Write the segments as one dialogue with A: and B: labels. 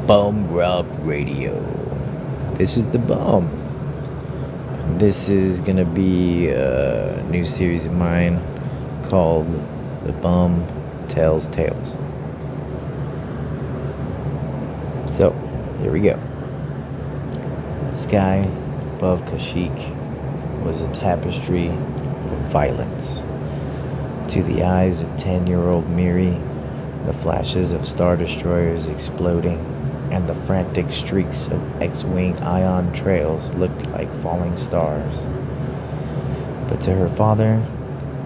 A: Bum Rock Radio. This is the Bum. This is gonna be a new series of mine called The Bum Tells Tales. So, here we go. The sky above Kashyyyk was a tapestry of violence. To the eyes of 10-year-old Miri, the flashes of star destroyers exploding and the frantic streaks of X-Wing ion trails looked like falling stars. But to her father,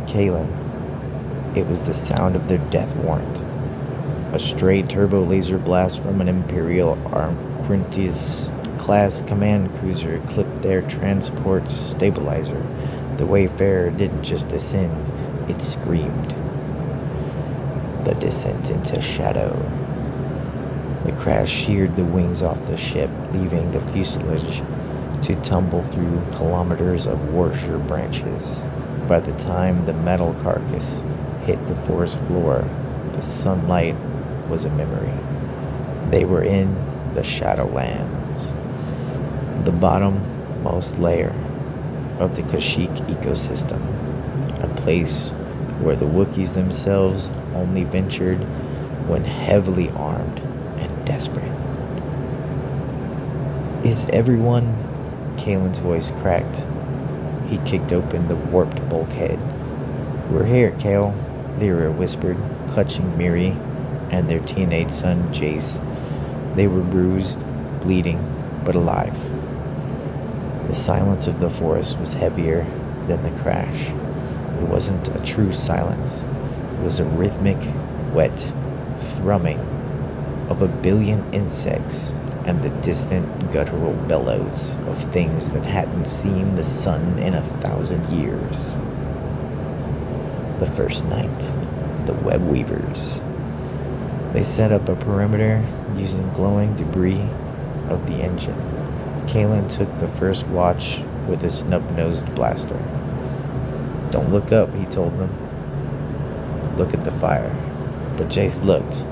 A: Kalen, it was the sound of their death warrant. A stray turbo laser blast from an Imperial Arquentius-class command cruiser clipped their transport's stabilizer. The Wayfarer didn't just descend, it screamed. The descent into shadow. The crash sheared the wings off the ship, leaving the fuselage to tumble through kilometers of Warsher branches. By the time the metal carcass hit the forest floor, the sunlight was a memory. They were in the Shadowlands, the bottommost layer of the Kashyyyk ecosystem, a place where the Wookiees themselves only ventured when heavily armed and desperate. Is everyone? Kalen's voice cracked. He kicked open the warped bulkhead. We're here, Kale, Lyra whispered, clutching Miri and their teenage son, Jace. They were bruised, bleeding, but alive. The silence of the forest was heavier than the crash. It wasn't a true silence. It was a rhythmic, wet thrumming of a billion insects and the distant guttural bellows of things that hadn't seen the sun in 1,000 years. The first night, the web weavers. They set up a perimeter using glowing debris of the engine. Kalen took the first watch with a snub-nosed blaster. Don't look up, he told them. Look at the fire. But Jace looked.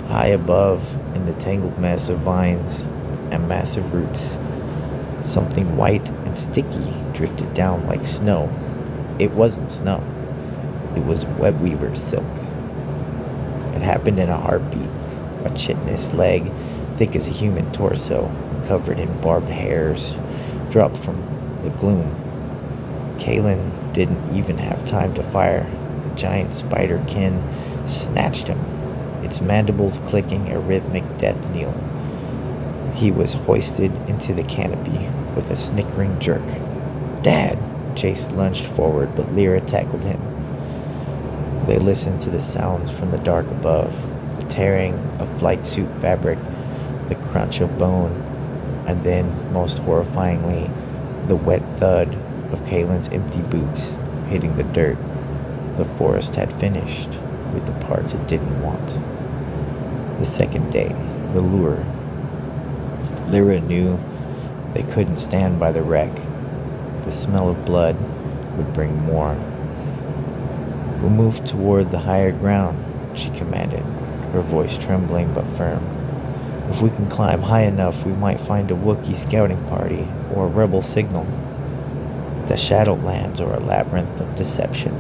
A: High above, in the tangled mess of vines and massive roots, something white and sticky drifted down like snow. It wasn't snow. It was webweaver silk. It happened in a heartbeat. A chitinous leg, thick as a human torso, covered in barbed hairs, dropped from the gloom. Kalen didn't even have time to fire. A giant spider-kin snatched him, its mandibles clicking a rhythmic death knell. He was hoisted into the canopy with a snickering jerk. Dad! Jace lunged forward, but Lyra tackled him. They listened to the sounds from the dark above, the tearing of flight suit fabric, the crunch of bone, and then, most horrifyingly, the wet thud of Kalen's empty boots hitting the dirt. The forest had finished with the parts it didn't want. The second day, the lure. Lyra knew they couldn't stand by the wreck. The smell of blood would bring more. We'll move toward the higher ground, she commanded, her voice trembling but firm. If we can climb high enough, we might find a Wookiee scouting party or a rebel signal. The Shadowlands are a labyrinth of deception.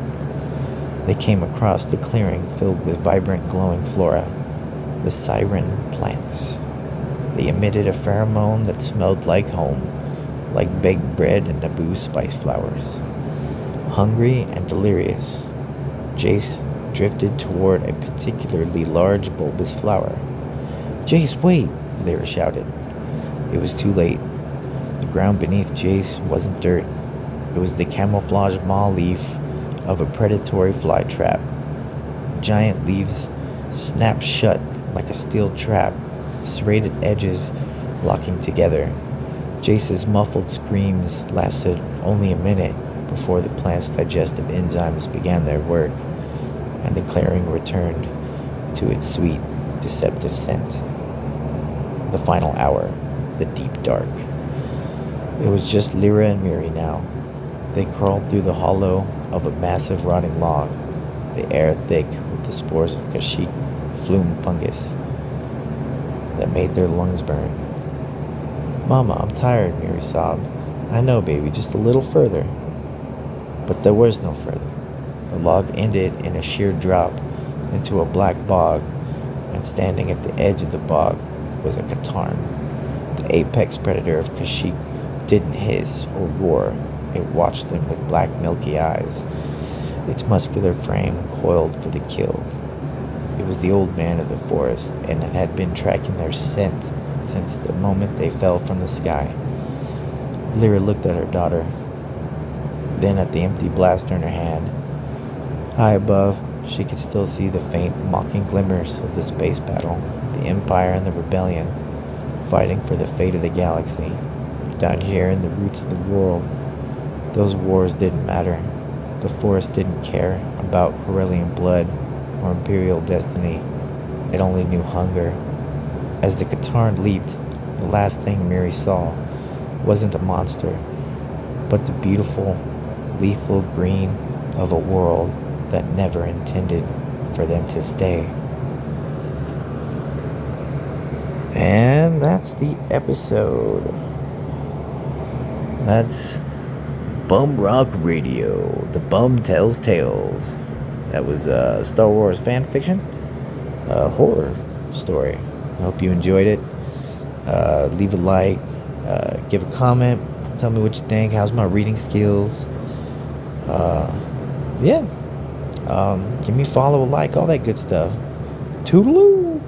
A: They came across the clearing filled with vibrant glowing flora, the siren plants. They emitted a pheromone that smelled like home, like baked bread and Naboo spice flowers. Hungry and delirious, Jace drifted toward a particularly large bulbous flower. Jace, wait! Lyra shouted. It was too late. The ground beneath Jace wasn't dirt. It was the camouflage maw leaf of a predatory fly trap. Giant leaves snapped shut like a steel trap, serrated edges locking together. Jace's muffled screams lasted only a minute before the plant's digestive enzymes began their work, and the clearing returned to its sweet, deceptive scent. The final hour, the deep dark. It was just Lyra and Miri now. They crawled through the hollow of a massive rotting log, the air thick with the spores of Kashyyyk flume fungus. that made their lungs burn. "Mama, I'm tired," Mary sobbed. "I know, baby, just a little further." But there was no further. The log ended in a sheer drop into a black bog, and standing at the edge of the bog was a Katarn. The apex predator of Kashyyyk didn't hiss or roar. It watched them with black milky eyes, its muscular frame coiled for the kill. It was the old man of the forest, and it had been tracking their scent since the moment they fell from the sky. Lyra looked at her daughter, then at the empty blaster in her hand. High above, she could still see the faint, mocking glimmers of the space battle, the Empire and the Rebellion, fighting for the fate of the galaxy. Down here in the roots of the world, those wars didn't matter. The forest didn't care about Corellian blood or Imperial destiny. It only knew hunger. As the Katarn leaped, the last thing Mary saw wasn't a monster, but the beautiful, lethal green of a world that never intended for them to stay. And that's the episode. That's Bum Rock Radio. The Bum Tells Tales. That was a Star Wars fan fiction, a horror story. I hope you enjoyed it. Leave a like, give a comment, tell me what you think. How's my reading skills? Yeah. Give me a follow, a like, all that good stuff. Toodaloo!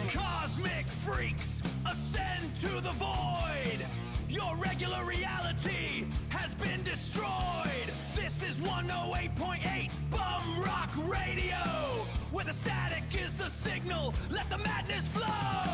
B: Cosmic freaks, ascend to the void. Your regular reality has been destroyed. This is 108.8 Bum Rock Radio, where the static is the signal. Let the madness flow.